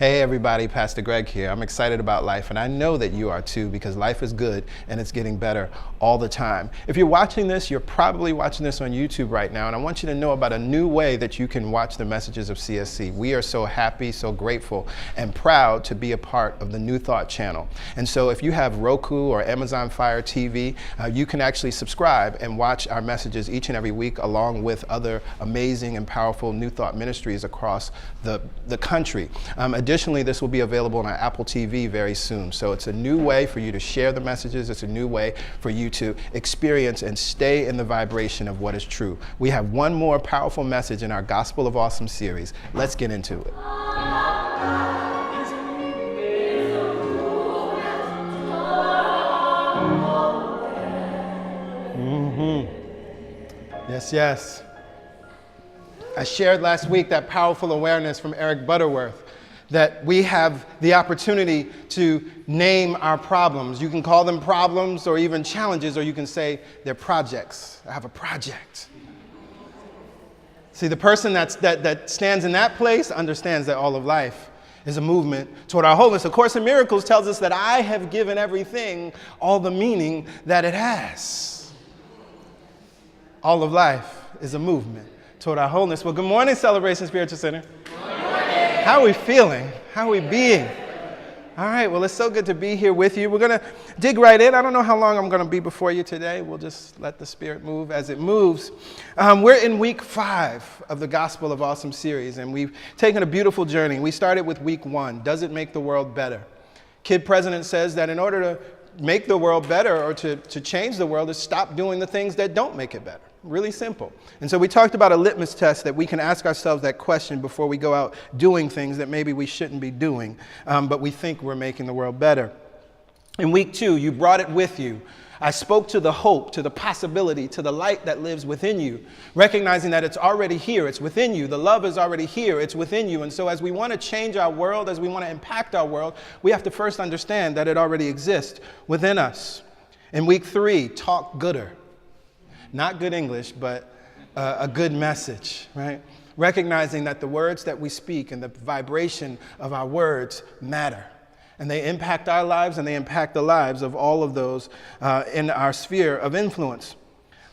Hey everybody, Pastor Greg here. I'm excited about life, and I know that you are too, because life is good and it's getting better all the time. If you're watching this, you're probably watching this on YouTube right now, and I want you to know about a new way that you can watch the messages of CSC. We are so happy, so grateful, and proud to be a part of the New Thought channel. And so if you have Roku or Amazon Fire TV, you can actually subscribe and watch our messages each and every week, along with other amazing and powerful New Thought ministries across the country. Additionally, this will be available on our Apple TV very soon. So it's a new way for you to share the messages. It's a new way for you to experience and stay in the vibration of what is true. We have one more powerful message in our Gospel of Awesome series. Let's get into it. Yes, yes. I shared last week that powerful awareness from Eric Butterworth, that we have the opportunity to name our problems. You can call them problems or even challenges, or you can say they're projects. I have a project. See, the person that stands in that place understands that all of life is a movement toward our wholeness. A Course in Miracles tells us that I have given everything all the meaning that it has. All of life is a movement toward our wholeness. Well, good morning, Celebration Spiritual Center. How are we feeling? How are we being? All right, well, it's so good to be here with you. We're going to dig right in. I don't know how long I'm going to be before you today. We'll just let the Spirit move as it moves. We're in week 5 of the Gospel of Awesome series, and we've taken a beautiful journey. We started with week 1, Does It Make the World Better? Kid President says that in order to make the world better, or to change the world, is stop doing the things that don't make it better. Really simple. And so we talked about a litmus test that we can ask ourselves that question before we go out doing things that maybe we shouldn't be doing, but we think we're making the world better. In week 2, you brought it with you. I spoke to the hope, to the possibility, to the light that lives within you, recognizing that it's already here, it's within you. The love is already here, it's within you. And so as we want to change our world, as we want to impact our world, we have to first understand that it already exists within us. In week 3, talk gooder. Not good English, but a good message, right? Recognizing that the words that we speak and the vibration of our words matter. And they impact our lives, and they impact the lives of all of those in our sphere of influence.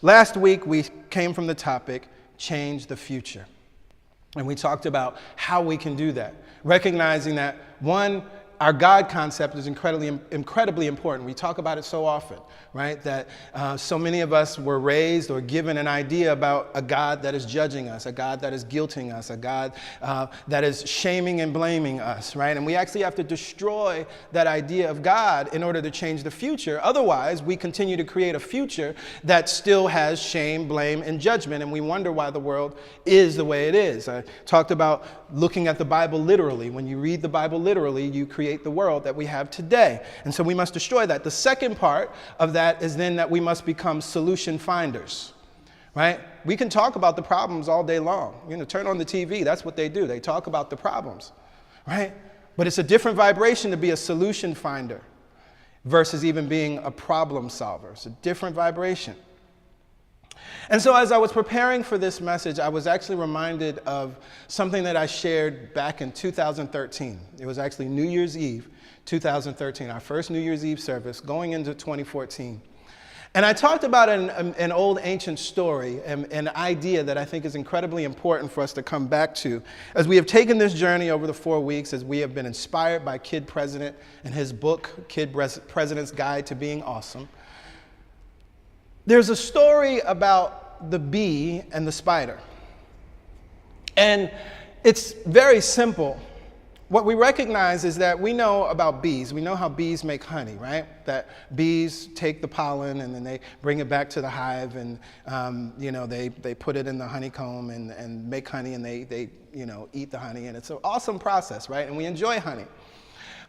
Last week, we came from the topic, change the future. And we talked about how we can do that. Recognizing that, one, our God concept is incredibly important. We talk about it so often, right? That so many of us were raised or given an idea about a God that is judging us, a God that is guilting us, a God that is shaming and blaming us, right? And we actually have to destroy that idea of God in order to change the future. Otherwise, we continue to create a future that still has shame, blame, and judgment, and we wonder why the world is the way it is. I talked about looking at the Bible literally. When you read the Bible literally, you create the world that we have today. And so we must destroy that. The second part of that is then that we must become solution finders, right? We can talk about the problems all day long. Turn on the TV. That's what they do. They talk about the problems, right? But it's a different vibration to be a solution finder versus even being a problem solver. It's a different vibration. And so as I was preparing for this message, I was actually reminded of something that I shared back in 2013. It was actually New Year's Eve, 2013, our first New Year's Eve service going into 2014. And I talked about an old ancient story, an idea that I think is incredibly important for us to come back to. As we have taken this journey over the 4 weeks, as we have been inspired by Kid President and his book, Kid President's Guide to Being Awesome, there's a story about the bee and the spider. And it's very simple. What we recognize is that we know about bees. We know how bees make honey, right? That bees take the pollen and then they bring it back to the hive, and they put it in the honeycomb and make honey, and they eat the honey, and it's an awesome process, right? And we enjoy honey.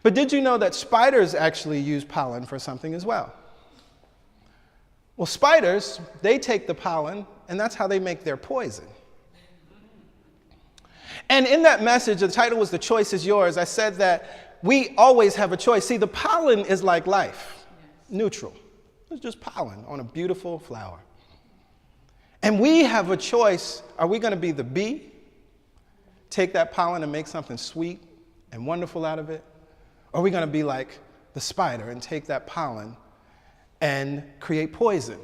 But did you know that spiders actually use pollen for something as well? Well, spiders, they take the pollen, and that's how they make their poison. And in that message, the title was The Choice is Yours. I said that we always have a choice. See, the pollen is like life, neutral. It's just pollen on a beautiful flower. And we have a choice. Are we going to be the bee, take that pollen and make something sweet and wonderful out of it? Or are we going to be like the spider and take that pollen and create poison?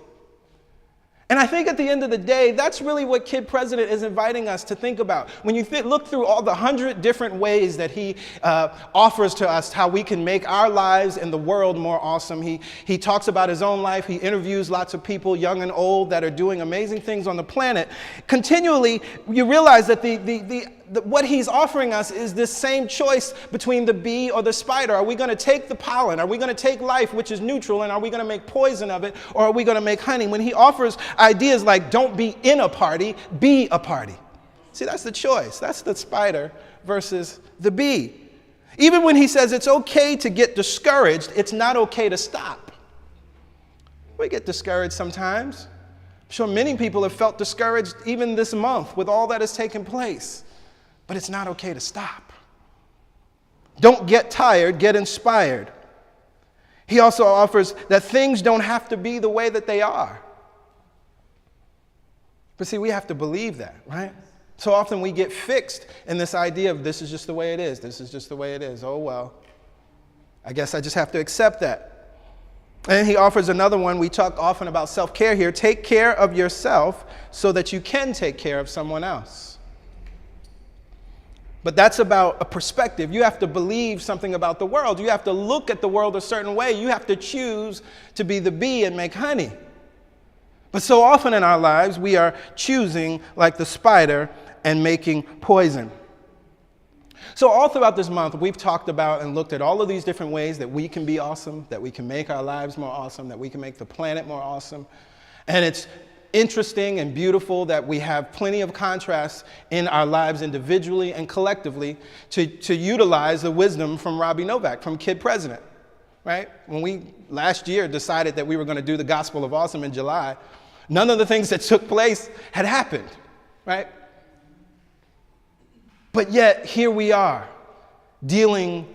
And I think at the end of the day, that's really what Kid President is inviting us to think about. When you look through all the 100 different ways that he offers to us how we can make our lives and the world more awesome, he talks about his own life. He interviews lots of people, young and old, that are doing amazing things on the planet. Continually, you realize that what he's offering us is this same choice between the bee or the spider. Are we going to take the pollen? Are we going to take life, which is neutral, and are we going to make poison of it, or are we going to make honey? When he offers ideas like don't be in a party, be a party. See, that's the choice. That's the spider versus the bee. Even when he says it's okay to get discouraged, it's not okay to stop. We get discouraged sometimes. I'm sure many people have felt discouraged even this month with all that has taken place. But it's not okay to stop. Don't get tired, get inspired. He also offers that things don't have to be the way that they are. But see, we have to believe that, right? So often we get fixed in this idea of this is just the way it is. This is just the way it is. Oh, well, I guess I just have to accept that. And he offers another one. We talk often about self-care here. Take care of yourself so that you can take care of someone else. But that's about a perspective. You have to believe something about the world. You have to look at the world a certain way. You have to choose to be the bee and make honey. But so often in our lives, we are choosing like the spider and making poison. So all throughout this month, we've talked about and looked at all of these different ways that we can be awesome, that we can make our lives more awesome, that we can make the planet more awesome. And it's interesting and beautiful that we have plenty of contrasts in our lives individually and collectively to utilize the wisdom from Robbie Novak, from Kid President, right? When we last year decided that we were going to do the Gospel of Awesome in July, none of the things that took place had happened, right? But yet here we are dealing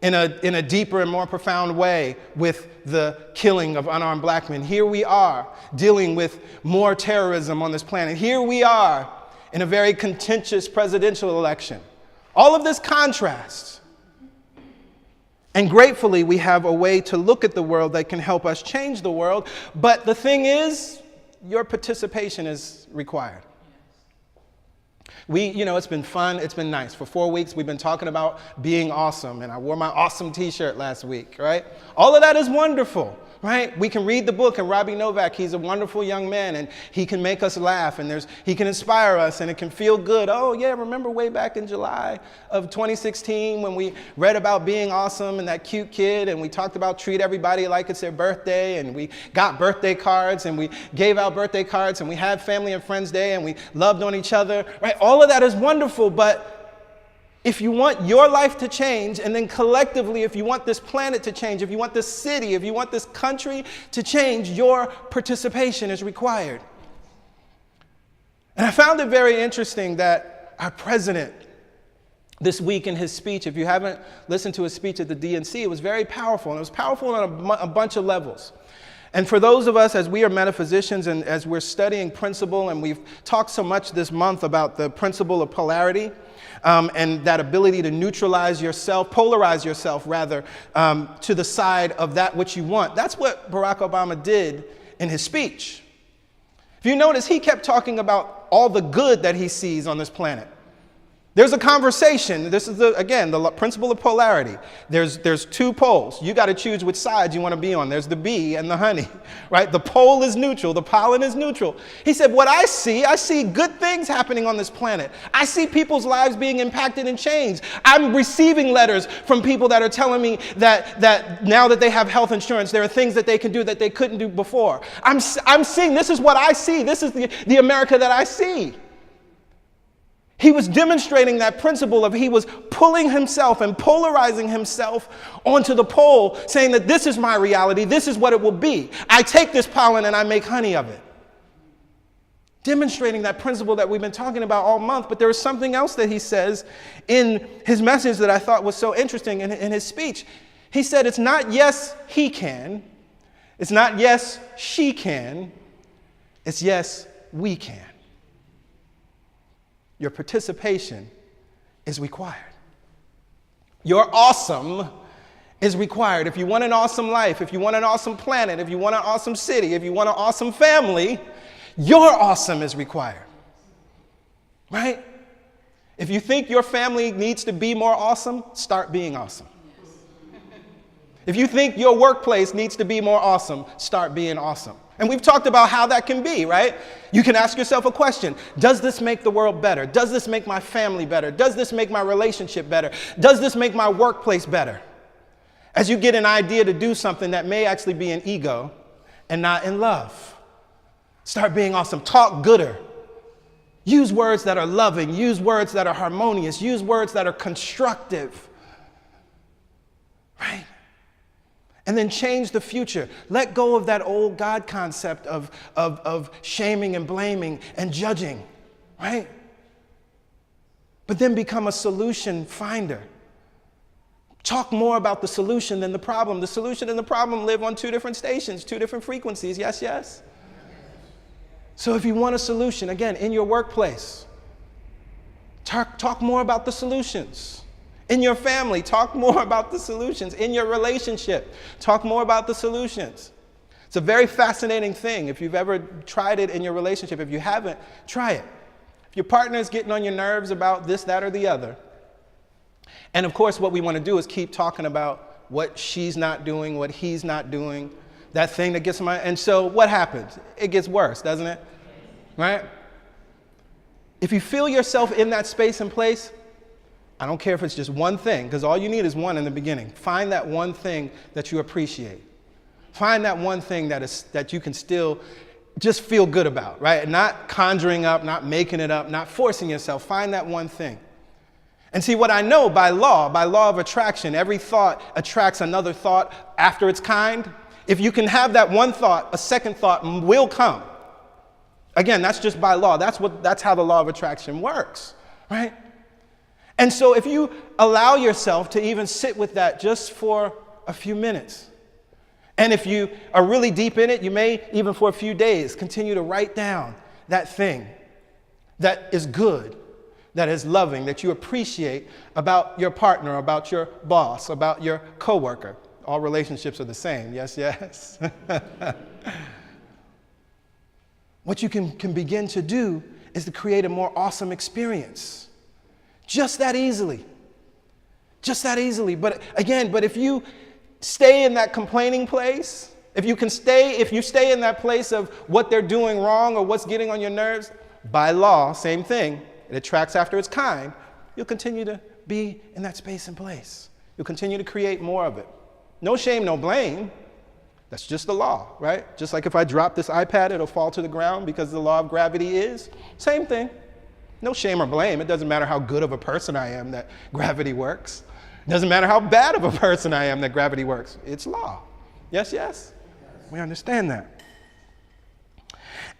in a deeper and more profound way with the killing of unarmed black men. Here we are dealing with more terrorism on this planet. Here we are in a very contentious presidential election. All of this contrast. And gratefully, we have a way to look at the world that can help us change the world. But the thing is, your participation is required. It's been fun. It's been nice. For 4 weeks, we've been talking about being awesome. And I wore my awesome t-shirt last week, right? All of that is wonderful, right? We can read the book, and Robbie Novak, he's a wonderful young man, and he can make us laugh, and he can inspire us, and it can feel good. Oh, yeah, remember way back in July of 2016 when we read about being awesome and that cute kid, and we talked about treat everybody like it's their birthday, and we got birthday cards, and we gave out birthday cards, and we had Family and Friends Day, and we loved on each other, right? All of that is wonderful, but if you want your life to change, and then collectively, if you want this planet to change, if you want this city, if you want this country to change, your participation is required. And I found it very interesting that our president, this week in his speech, if you haven't listened to his speech at the DNC, it was very powerful, and it was powerful on a bunch of levels. And for those of us, as we are metaphysicians and as we're studying principle, and we've talked so much this month about the principle of polarity, and that ability to neutralize yourself, polarize yourself rather, to the side of that which you want. That's what Barack Obama did in his speech. If you notice, he kept talking about all the good that he sees on this planet. There's a conversation. This is, again, the principle of polarity. There's two poles. You got to choose which side you want to be on. There's the bee and the honey, right? The pole is neutral. The pollen is neutral. He said, what I see good things happening on this planet. I see people's lives being impacted and changed. I'm receiving letters from people that are telling me that now that they have health insurance, there are things that they can do that they couldn't do before. I'm seeing, this is what I see. This is the America that I see. He was demonstrating that principle of he was pulling himself and polarizing himself onto the pole, saying that this is my reality, this is what it will be. I take this pollen and I make honey of it. Demonstrating that principle that we've been talking about all month, but there is something else that he says in his message that I thought was so interesting in his speech. He said it's not yes, he can, it's not yes, she can, it's yes, we can. Your participation is required. Your awesome is required. If you want an awesome life, if you want an awesome planet, if you want an awesome city, if you want an awesome family, your awesome is required. Right? If you think your family needs to be more awesome, start being awesome. If you think your workplace needs to be more awesome, start being awesome. And we've talked about how that can be, right? You can ask yourself a question. Does this make the world better? Does this make my family better? Does this make my relationship better? Does this make my workplace better? As you get an idea to do something that may actually be an ego and not in love, start being awesome. Talk gooder. Use words that are loving. Use words that are harmonious. Use words that are constructive. Right? And then change the future. Let go of that old God concept of shaming and blaming and judging, right? But then become a solution finder. Talk more about the solution than the problem. The solution and the problem live on two different stations, two different frequencies. Yes, yes? So if you want a solution, again, in your workplace, talk more about the solutions. In your family, talk more about the solutions. In your relationship, talk more about the solutions. It's a very fascinating thing. If you've ever tried it in your relationship, if you haven't, try it. If your partner is getting on your nerves about this, that, or the other, and of course what we want to do is keep talking about what she's not doing, what he's not doing, that thing that gets on my, and so what happens? It gets worse, doesn't it? Right? If you feel yourself in that space and place, I don't care if it's just one thing, because all you need is one in the beginning. Find that one thing that you appreciate. Find that one thing that you can still just feel good about, right? Not conjuring up, not making it up, not forcing yourself. Find that one thing. And see, what I know by law of attraction, every thought attracts another thought after its kind. If you can have that one thought, a second thought will come. Again, that's just by law. That's how the law of attraction works, right? And so if you allow yourself to even sit with that just for a few minutes, and if you are really deep in it, you may even for a few days continue to write down that thing that is good, that is loving, that you appreciate about your partner, about your boss, about your coworker. All relationships are the same. Yes, yes. What you can begin to do is to create a more awesome experience. Just that easily. Just that easily. But again, if you stay in that complaining place, if you stay in that place of what they're doing wrong or what's getting on your nerves, by law, same thing, it attracts after its kind, you'll continue to be in that space and place. You'll continue to create more of it. No shame, no blame. That's just the law, right? Just like if I drop this iPad, it'll fall to the ground because the law of gravity is. Same thing. No shame or blame. It doesn't matter how good of a person I am that gravity works. It doesn't matter how bad of a person I am that gravity works. It's law. Yes, yes? We understand that.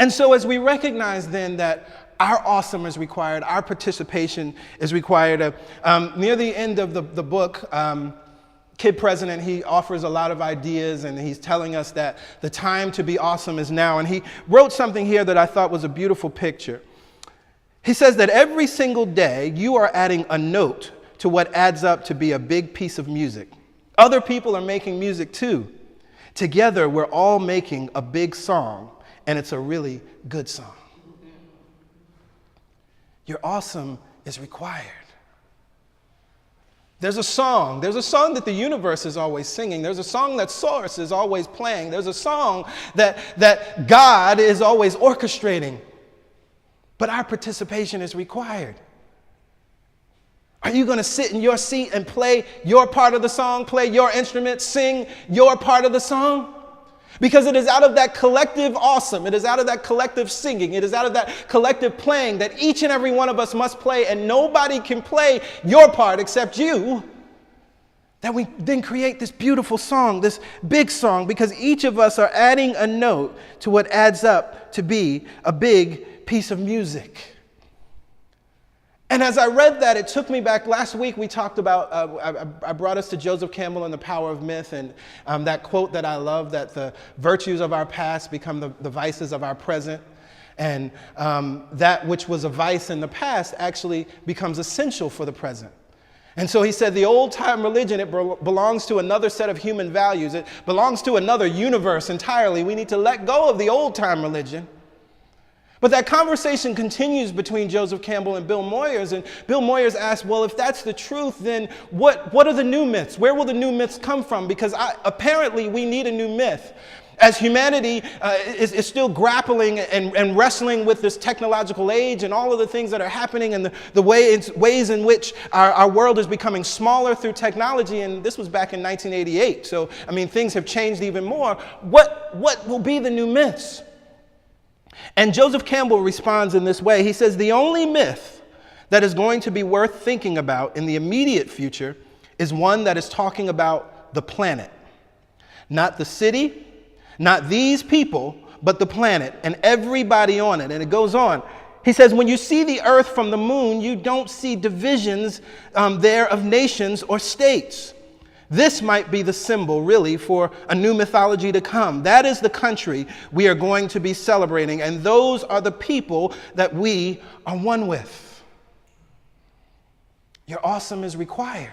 And so as we recognize then that our awesome is required, our participation is required, near the end of the book, Kid President, he offers a lot of ideas, and he's telling us that the time to be awesome is now. And he wrote something here that I thought was a beautiful picture. He says that every single day you are adding a note to what adds up to be a big piece of music. Other people are making music too. Together we're all making a big song, and it's a really good song. Your awesome is required. There's a song that the universe is always singing. There's a song that Source is always playing. There's a song that God is always orchestrating. But our participation is required. Are you going to sit in your seat and play your part of the song, play your instrument, sing your part of the song? Because it is out of that collective awesome, it is out of that collective singing, it is out of that collective playing that each and every one of us must play, and nobody can play your part except you, that we then create this beautiful song, this big song, because each of us are adding a note to what adds up to be a big piece of music. And as I read that, it took me back. Last week we talked about, I brought us to Joseph Campbell and the Power of Myth, and that quote that I love, that the virtues of our past become the vices of our present. And that which was a vice in the past actually becomes essential for the present. And so he said the old-time religion, it belongs to another set of human values. It belongs to another universe entirely. We need to let go of the old-time religion. But that conversation continues between Joseph Campbell and Bill Moyers. And Bill Moyers asked, well, if that's the truth, then what are the new myths? Where will the new myths come from? Because apparently we need a new myth. As humanity is still grappling and wrestling with this technological age and all of the things that are happening and the ways in which our world is becoming smaller through technology, and this was back in 1988. So, I mean, things have changed even more. What will be the new myths? And Joseph Campbell responds in this way. He says, the only myth that is going to be worth thinking about in the immediate future is one that is talking about the planet, not the city, not these people, but the planet and everybody on it. And it goes on. He says, when you see the earth from the moon, you don't see divisions there of nations or states. This might be the symbol, really, for a new mythology to come. That is the country we are going to be celebrating, and those are the people that we are one with. Your awesome is required.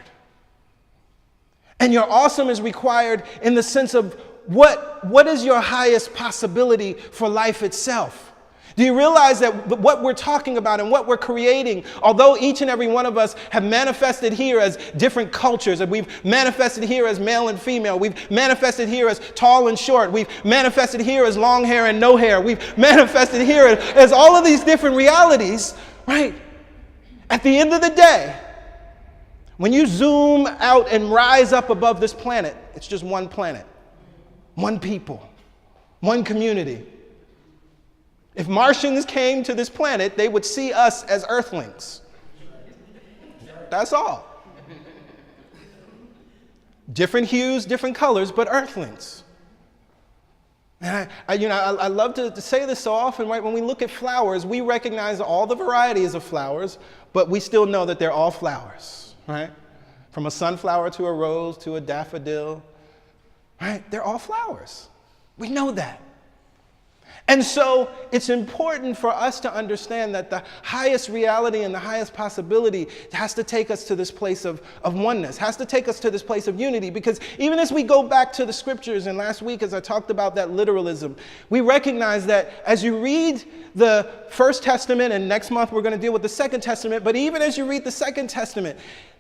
And your awesome is required in the sense of what is your highest possibility for life itself? Do you realize that what we're talking about and what we're creating, although each and every one of us have manifested here as different cultures, and we've manifested here as male and female, we've manifested here as tall and short, we've manifested here as long hair and no hair, we've manifested here as all of these different realities, right? At the end of the day, when you zoom out and rise up above this planet, it's just one planet. One people, one community. If Martians came to this planet, they would see us as Earthlings. That's all. Different hues, different colors, but Earthlings. And I love to say this so often, right? When we look at flowers, we recognize all the varieties of flowers, but we still know that they're all flowers, right? From a sunflower to a rose to a daffodil. Right? They're all flowers. We know that. And so it's important for us to understand that the highest reality and the highest possibility has to take us to this place of oneness, has to take us to this place of unity. Because even as we go back to the scriptures, and last week as I talked about that literalism, we recognize that as you read the First Testament, and next month we're going to deal with the Second Testament, but even as you read the Second Testament,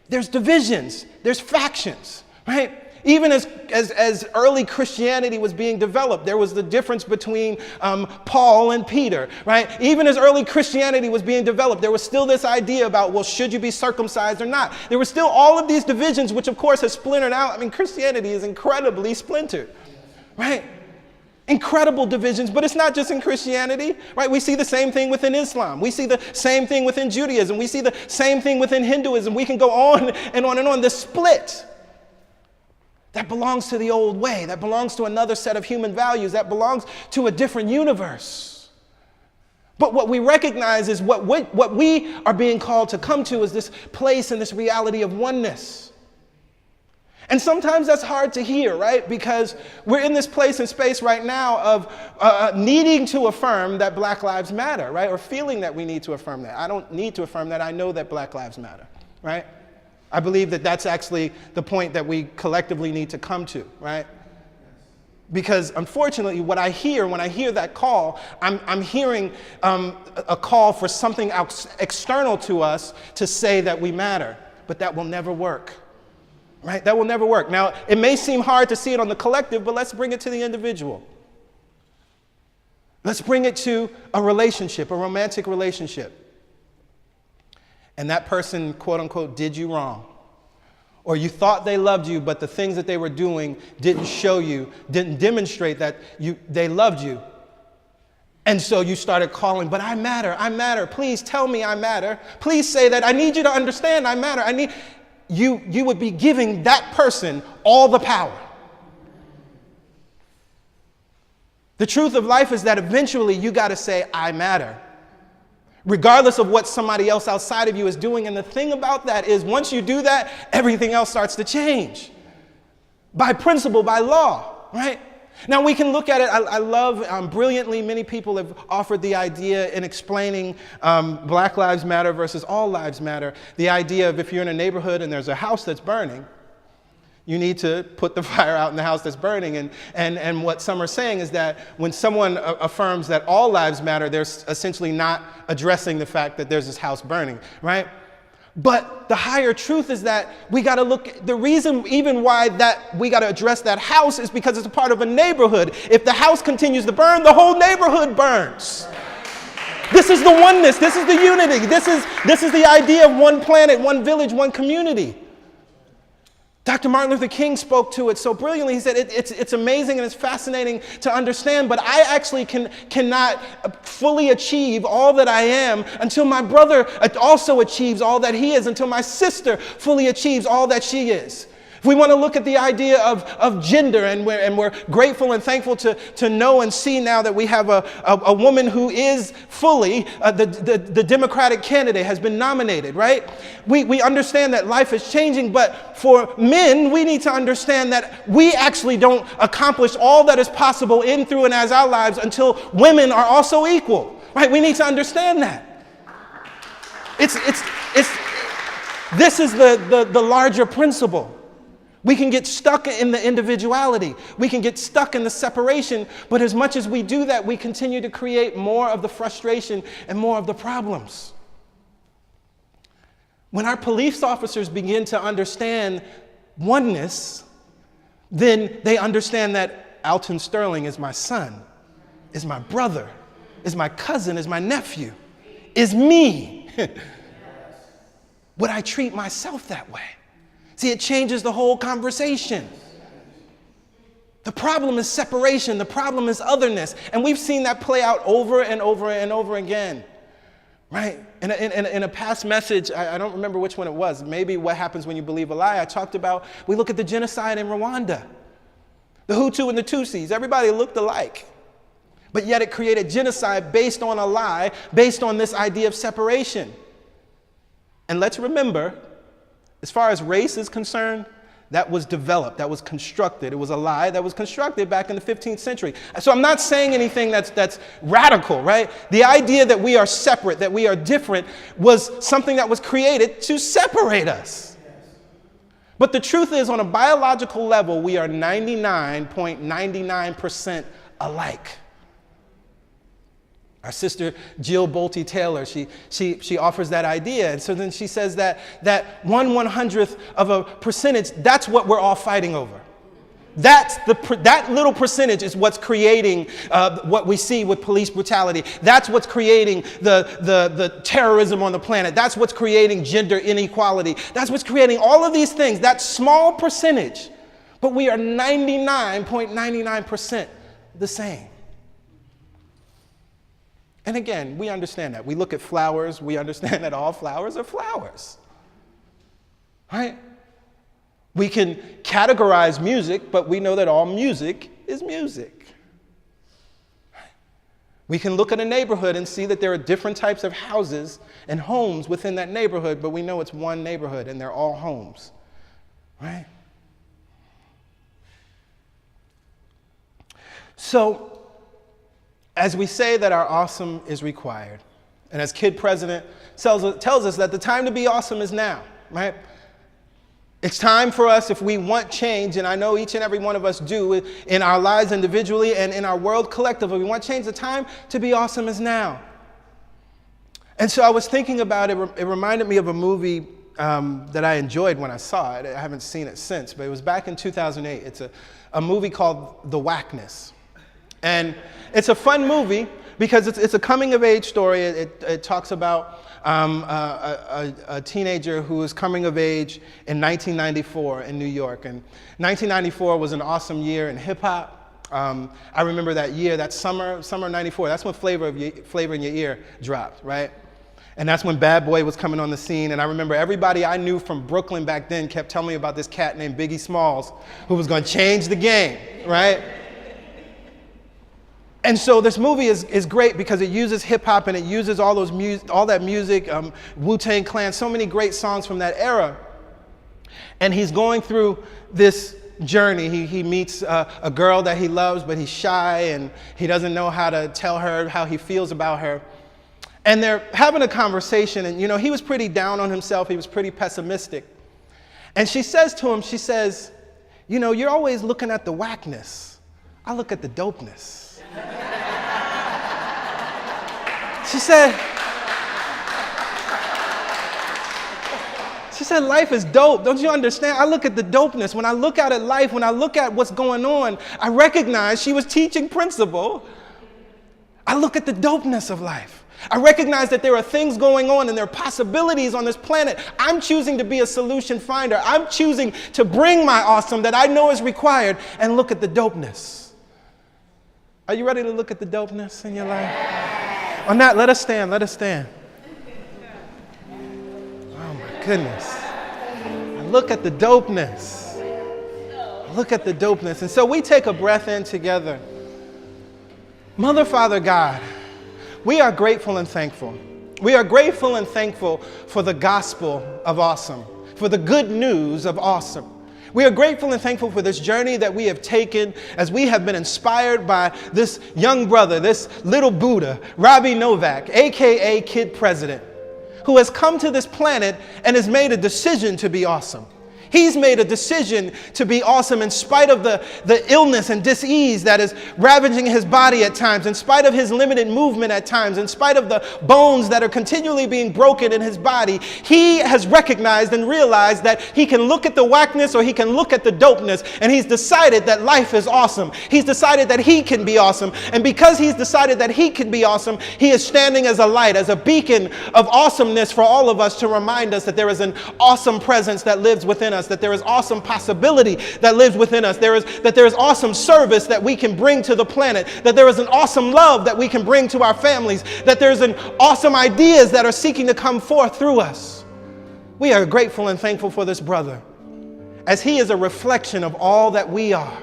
there's divisions, there's factions, right? Even as early Christianity was being developed, there was the difference between Paul and Peter, right? Even as early Christianity was being developed, there was still this idea about, well, should you be circumcised or not? There were still all of these divisions, which of course has splintered out. I mean, Christianity is incredibly splintered, right? Incredible divisions, but it's not just in Christianity, right? We see the same thing within Islam. We see the same thing within Judaism. We see the same thing within Hinduism. We can go on and on and on. The split that belongs to the old way, that belongs to another set of human values, that belongs to a different universe. But what we recognize is what we are being called to come to is this place and this reality of oneness. And sometimes that's hard to hear, right? Because we're in this place and space right now of needing to affirm that Black Lives Matter, right? Or feeling that we need to affirm that. I don't need to affirm that. I know that Black Lives Matter, right? I believe that that's actually the point that we collectively need to come to, right? Because unfortunately, what I hear when I hear that call, I'm hearing a call for something external to us to say that we matter, but that will never work, right? That will never work. Now, it may seem hard to see it on the collective, but let's bring it to the individual. Let's bring it to a relationship, a romantic relationship. And that person, quote unquote, did you wrong. Or you thought they loved you, but the things that they were doing didn't show you, didn't demonstrate that they loved you. And so you started calling, but I matter. Please tell me I matter. Please say that. I need you to understand I matter. You would be giving that person all the power. The truth of life is that eventually you got to say, I matter. Regardless of what somebody else outside of you is doing. And the thing about that is once you do that, everything else starts to change. By principle, by law, right? Now we can look at it, I love, brilliantly, many people have offered the idea in explaining Black Lives Matter versus All Lives Matter, the idea of if you're in a neighborhood and there's a house that's burning, you need to put the fire out in the house that's burning. And what some are saying is that when someone affirms that all lives matter, they're essentially not addressing the fact that there's this house burning, right? But the higher truth is that we got to look, the reason even why that we got to address that house is because it's a part of a neighborhood. If the house continues to burn, the whole neighborhood burns. This is the oneness. This is the unity. This is the idea of one planet, one village, one community. Dr. Martin Luther King spoke to it so brilliantly. He said, it's amazing and it's fascinating to understand, but I actually cannot fully achieve all that I am until my brother also achieves all that he is, until my sister fully achieves all that she is. If we want to look at the idea of gender, and we're grateful and thankful to know and see now that we have a woman who is fully, the Democratic candidate has been nominated, right? We understand that life is changing, but for men, we need to understand that we actually don't accomplish all that is possible in, through, and as our lives until women are also equal, right? We need to understand that. This is the larger principle. We can get stuck in the individuality. We can get stuck in the separation. But as much as we do that, we continue to create more of the frustration and more of the problems. When our police officers begin to understand oneness, then they understand that Alton Sterling is my son, is my brother, is my cousin, is my nephew, is me. Would I treat myself that way? See, it changes the whole conversation. The problem is separation. The problem is otherness. And we've seen that play out over and over and over again, right? In a past message, I don't remember which one it was, maybe What Happens When You Believe a Lie, I talked about, we look at the genocide in Rwanda. The Hutu and the Tutsis, everybody looked alike. But yet it created genocide based on a lie, based on this idea of separation. And let's remember, as far as race is concerned, that was developed, that was constructed. It was a lie that was constructed back in the 15th century. So I'm not saying anything that's radical, right? The idea that we are separate, that we are different, was something that was created to separate us. But the truth is, on a biological level, we are 99.99% alike. Our sister Jill Bolte Taylor, she offers that idea. And so then she says that 1/100th of a percentage, that's what we're all fighting over. That little percentage is what's creating what we see with police brutality. That's what's creating the terrorism on the planet. That's what's creating gender inequality. That's what's creating all of these things, that small percentage. But we are 99.99% the same. And again, we understand that. We look at flowers, we understand that all flowers are flowers, right? We can categorize music, but we know that all music is music. We can look at a neighborhood and see that there are different types of houses and homes within that neighborhood, but we know it's one neighborhood and they're all homes, right? So, as we say that our awesome is required, and as Kid President tells us that the time to be awesome is now, right? It's time for us, if we want change, and I know each and every one of us do in our lives individually and in our world collectively, we want change, the time to be awesome is now. And so I was thinking about it, it reminded me of a movie that I enjoyed when I saw it. I haven't seen it since, but it was back in 2008. It's a movie called The Whackness. And it's a fun movie because it's a coming-of-age story. It talks about a teenager who was coming of age in 1994 in New York. And 1994 was an awesome year in hip-hop. I remember that year, that summer of 94, that's when Flavor in Your Ear dropped, right? And that's when Bad Boy was coming on the scene. And I remember everybody I knew from Brooklyn back then kept telling me about this cat named Biggie Smalls who was going to change the game, right? And so this movie is great because it uses hip hop and it uses all that music, Wu-Tang Clan, so many great songs from that era. And he's going through this journey. He meets a girl that he loves, but he's shy and he doesn't know how to tell her how he feels about her. And they're having a conversation, and he was pretty down on himself. He was pretty pessimistic. And she says to him, she says, you're always looking at the whackness. I look at the dopeness. She said, life is dope. Don't you understand? I look at the dopeness. When I look out at life, when I look at what's going on, I recognize she was teaching principle. I look at the dopeness of life. I recognize that there are things going on and there are possibilities on this planet. I'm choosing to be a solution finder. I'm choosing to bring my awesome that I know is required and look at the dopeness. Are you ready to look at the dopeness in your life? On that, let us stand. Let us stand. Oh my goodness. I look at the dopeness. I look at the dopeness. And so we take a breath in together. Mother, Father, God, we are grateful and thankful. We are grateful and thankful for the gospel of awesome, for the good news of awesome. We are grateful and thankful for this journey that we have taken as we have been inspired by this young brother, this little Buddha, Robbie Novak, aka Kid President, who has come to this planet and has made a decision to be awesome. He's made a decision to be awesome in spite of the illness and dis-ease that is ravaging his body at times, in spite of his limited movement at times, in spite of the bones that are continually being broken in his body. He has recognized and realized that he can look at the whackness or he can look at the dopeness, and he's decided that life is awesome. He's decided that he can be awesome. And because he's decided that he can be awesome, he is standing as a light, as a beacon of awesomeness for all of us to remind us that there is an awesome presence that lives within us, that there is awesome possibility that lives within us, that there is awesome service that we can bring to the planet, that there is an awesome love that we can bring to our families, that there's an awesome ideas that are seeking to come forth through us. We are grateful and thankful for this brother, as he is a reflection of all that we are,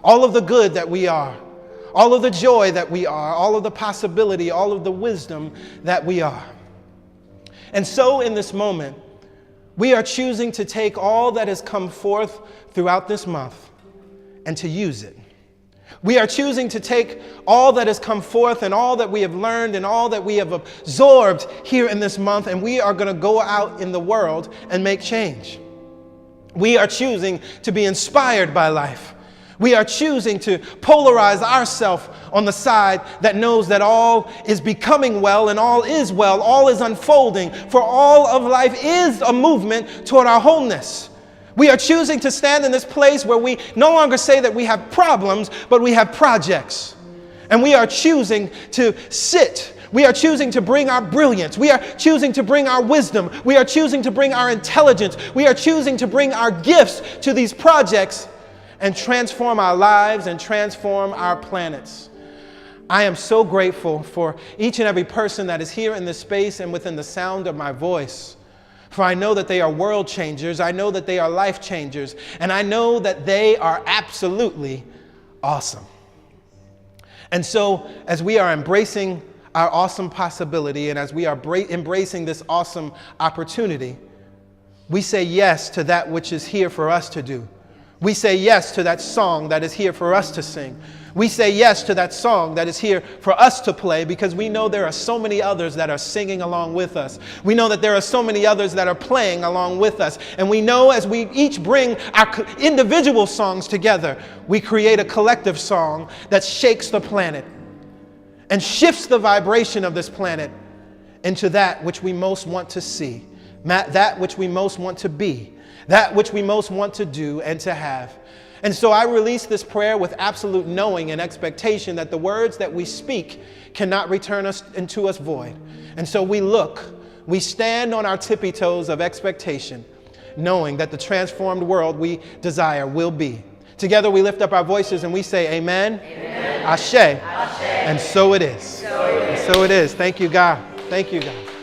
all of the good that we are, all of the joy that we are, all of the possibility, all of the wisdom that we are. And so in this moment, we are choosing to take all that has come forth throughout this month and to use it. We are choosing to take all that has come forth and all that we have learned and all that we have absorbed here in this month, and we are going to go out in the world and make change. We are choosing to be inspired by life. We are choosing to polarize ourselves on the side that knows that all is becoming well and all is well, all is unfolding, for all of life is a movement toward our wholeness. We are choosing to stand in this place where we no longer say that we have problems, but we have projects. And we are choosing to sit. We are choosing to bring our brilliance. We are choosing to bring our wisdom. We are choosing to bring our intelligence. We are choosing to bring our gifts to these projects and transform our lives and transform our planets. I am so grateful for each and every person that is here in this space and within the sound of my voice. For I know that they are world changers. I know that they are life changers. And I know that they are absolutely awesome. And so as we are embracing our awesome possibility and as we are embracing this awesome opportunity, we say yes to that which is here for us to do. We say yes to that song that is here for us to sing. We say yes to that song that is here for us to play because we know there are so many others that are singing along with us. We know that there are so many others that are playing along with us. And we know as we each bring our individual songs together, we create a collective song that shakes the planet and shifts the vibration of this planet into that which we most want to see, that which we most want to be, that which we most want to do and to have. And so I release this prayer with absolute knowing and expectation that the words that we speak cannot return us into us void. And so we stand on our tippy toes of expectation, knowing that the transformed world we desire will be. Together we lift up our voices and we say amen, amen. Ashe. Ashe. And so it is. And so it is. Thank you, God. Thank you, God.